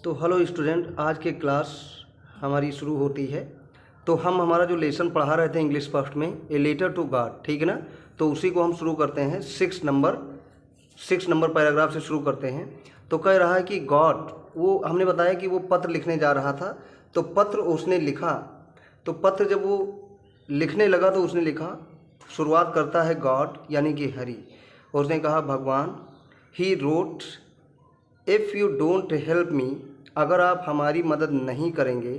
तो hello student, आज की क्लास हमारी शुरू होती है। तो हम हमारा जो लेसन पढ़ा रहे थे इंग्लिश फर्स्ट में, ए लेटर टू गॉड, ठीक है ना। तो उसी को हम शुरू करते हैं। सिक्स नंबर पैराग्राफ से शुरू करते हैं। तो कह रहा है कि गॉड, वो हमने बताया कि वो पत्र लिखने जा रहा था। तो पत्र उसने लिखा। तो पत्र जब वो लिखने लगा तो उसने लिखा, शुरुआत करता है गॉड यानी कि हरि। उसने कहा भगवान। He wrote, if you don't help me, अगर आप हमारी मदद नहीं करेंगे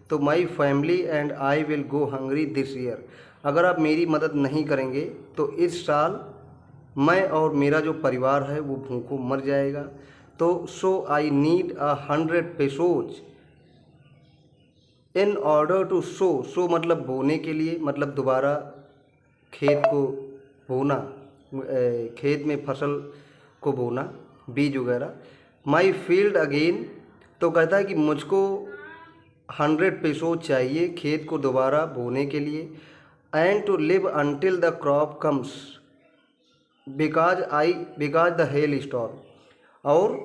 तो my family and I will go hungry this year, अगर आप मेरी मदद नहीं करेंगे तो इस साल मैं और मेरा जो परिवार है वो भूखों मर जाएगा। तो so I need 100 pesos in order to so मतलब बोने के लिए, मतलब दोबारा खेत को बोना, खेत में फसल को बोना, बीज वगैरह। माई फील्ड अगेन, तो कहता है कि मुझको 100 पेसो चाहिए खेत को दोबारा बोने के लिए। And to live until the crop comes because the hail storm, और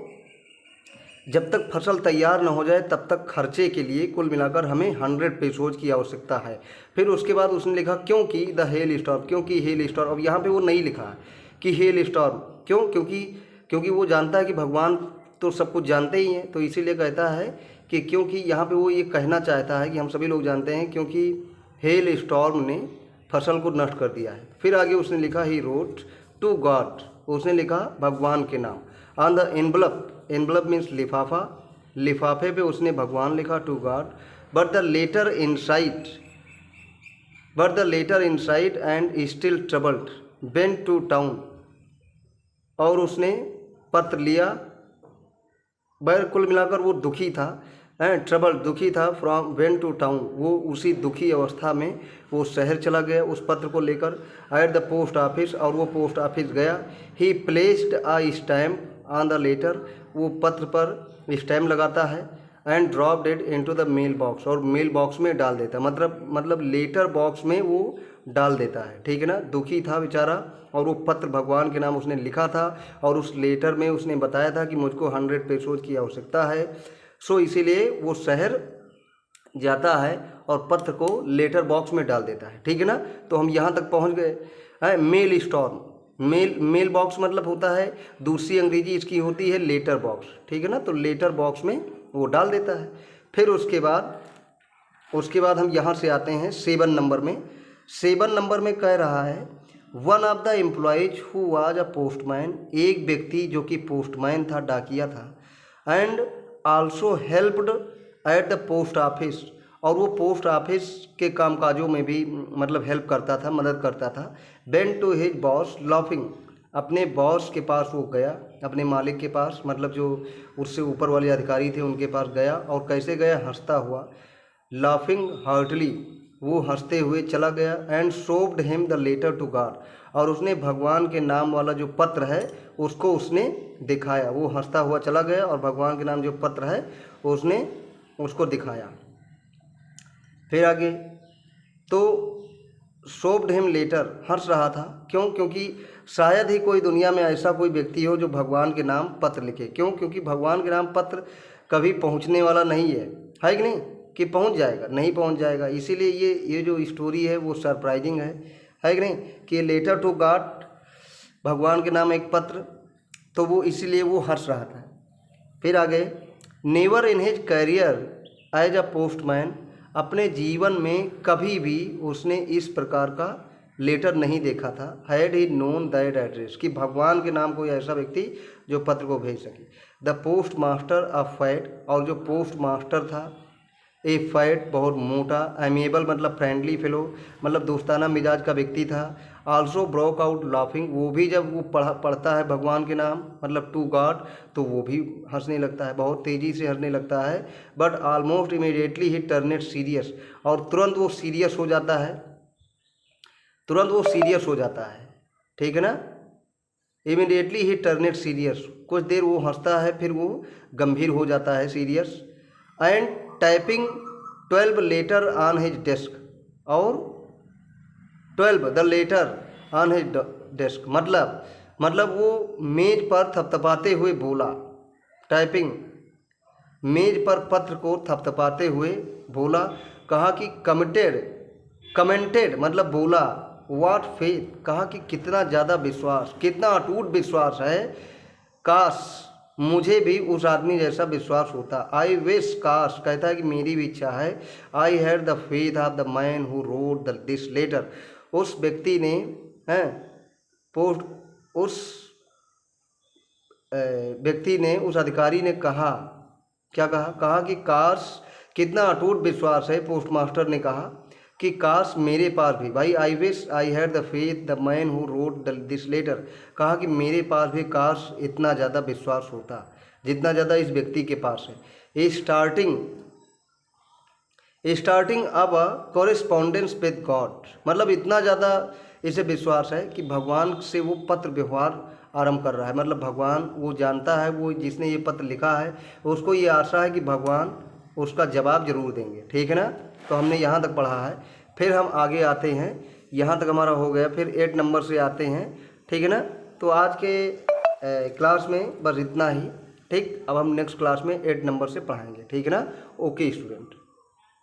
जब तक फसल तैयार न हो जाए तब तक खर्चे के लिए कुल मिलाकर हमें 100 पेसोज की आवश्यकता है। फिर उसके बाद उसने लिखा क्योंकि द हेल स्टॉर्म, क्योंकि हेल स्टॉर्म। अब यहाँ पे वो नहीं लिखा कि हेल स्टॉर्म क्यों, क्योंकि वो जानता है कि भगवान तो सब कुछ जानते ही हैं, तो इसीलिए कहता है कि क्योंकि यहाँ पे वो ये कहना चाहता है कि हम सभी लोग जानते हैं क्योंकि हेल स्टॉर्म ने फसल को नष्ट कर दिया है। फिर आगे उसने लिखा ही रोट टू गॉड, उसने लिखा भगवान के नाम। ऑन द एनवलप मीन्स लिफाफा, लिफाफे पे उसने भगवान लिखा to God. But the letter inside and still troubled went to town, और उसने पत्र लिया। बैर कुल मिलाकर वो दुखी था, ट्रबल दुखी था। फ्रॉम वेन टू टाउन, वो उसी दुखी अवस्था में वो शहर चला गया उस पत्र को लेकर। एट द पोस्ट ऑफिस, और वो पोस्ट ऑफिस गया। He placed a stamp on the letter, वो पत्र पर स्टैम्प लगाता है। And dropped it into the mail box, और मेल बॉक्स में डाल देता है, मतलब लेटर बॉक्स में वो डाल देता है, ठीक है ना। दुखी था बेचारा, और वो पत्र भगवान के नाम उसने लिखा था, और उस लेटर में उसने बताया था कि मुझको 100 पेसोज की आवश्यकता है। सो इसीलिए वो शहर जाता है और पत्र को लेटर बॉक्स में डाल देता है, ठीक है ना। तो हम यहाँ तक पहुँच गए हैं। मेल स्टॉर्म, मेल बॉक्स मतलब होता है, दूसरी अंग्रेजी इसकी होती है लेटर बॉक्स, ठीक है ना। तो लेटर बॉक्स में वो डाल देता है। फिर उसके बाद हम यहाँ से आते हैं 7 नंबर में। 7 नंबर में कह रहा है one of the employees who was a postman, एक व्यक्ति जो कि पोस्टमैन था, डाकिया था। And also helped at the post office, और वो पोस्ट ऑफिस के कामकाजों में भी मतलब हेल्प करता था, मदद करता था। Went to his boss laughing, अपने बॉस के पास वो गया, अपने मालिक के पास, मतलब जो उससे ऊपर वाले अधिकारी थे उनके पास गया। और कैसे गया? हंसता हुआ। लाफिंग हार्टली, वो हंसते हुए चला गया। And shoved him the letter to God, और उसने भगवान के नाम वाला जो पत्र है उसको उसने दिखाया। वो हंसता हुआ चला गया और भगवान के नाम जो पत्र है उसने उसको दिखाया। फिर आगे तो शोव्ड हिम लेटर, हंस रहा था। क्यों? क्योंकि शायद ही कोई दुनिया में ऐसा कोई व्यक्ति हो जो भगवान के नाम पत्र लिखे। क्यों? क्योंकि भगवान के नाम पत्र कभी पहुंचने वाला नहीं है कि नहीं, कि पहुंच जाएगा, नहीं पहुंच जाएगा। इसीलिए ये जो स्टोरी है वो सरप्राइजिंग है कि नहीं, कि लेटर टू गॉड, भगवान के नाम एक पत्र, तो वो इसीलिए वो हंस रहा था। फिर आगे never in his career as a postman, अपने जीवन में कभी भी उसने इस प्रकार का लेटर नहीं देखा था। Had he known that address, कि भगवान के नाम कोई ऐसा व्यक्ति जो पत्र को भेज सके। The post master of fat, और जो पोस्ट मास्टर था ए फैट, बहुत मोटा। एमिएबल मतलब फ्रेंडली फेलो, मतलब दोस्ताना मिजाज का व्यक्ति था। आल्सो ब्रोक आउट लाफिंग, वो भी जब वो पढ़ता है भगवान के नाम मतलब टू गॉड, तो वो भी हंसने लगता है, बहुत तेज़ी से हंसने लगता है। बट ऑलमोस्ट इमीडिएटली ही टर्नेट सीरियस, और तुरंत वो सीरियस हो जाता है, ठीक है ना। इमीडिएटली ही टर्नेट सीरियस, कुछ देर वो हंसता है फिर वो गंभीर हो जाता है, serious. And typing 12 later on his desk, और 12 the later on his desk, मतलब वो मेज पर थपथपाते हुए बोला, टाइपिंग मेज पर पत्र को थपथपाते हुए बोला, कहा कि कमेंटेड मतलब बोला, व्हाट फेथ, कहा कि कितना ज़्यादा विश्वास, कितना अटूट विश्वास है, काश मुझे भी उस आदमी जैसा विश्वास होता। आई विश, काश कहता है कि मेरी भी इच्छा है। I had the faith of the man who wrote this letter, उस व्यक्ति ने हैं पोस्ट उस व्यक्ति ने, उस अधिकारी ने कहा, क्या कहा, कहा कि काश, कितना अटूट विश्वास है, पोस्टमास्टर ने कहा कि काश मेरे पास भी, भाई I wish I had the faith the man who wrote this letter, कहा कि मेरे पास भी काश इतना ज़्यादा विश्वास होता जितना ज़्यादा इस व्यक्ति के पास है। स्टार्टिंग अब कॉरेस्पॉन्डेंस विद गॉड, मतलब इतना ज़्यादा इसे विश्वास है कि भगवान से वो पत्र व्यवहार आरंभ कर रहा है। मतलब भगवान, वो जानता है, वो जिसने ये पत्र लिखा है उसको ये आशा है कि भगवान उसका जवाब जरूर देंगे। ठीक है ना। तो हमने यहाँ तक पढ़ा है, फिर हम आगे आते हैं, यहाँ तक हमारा हो गया, फिर 8 नंबर से आते हैं। ठीक है ना। तो आज के क्लास में बस इतना ही। ठीक, अब हम नेक्स्ट क्लास में 8 नंबर से पढ़ाएंगे। ठीक है ना। Okay student.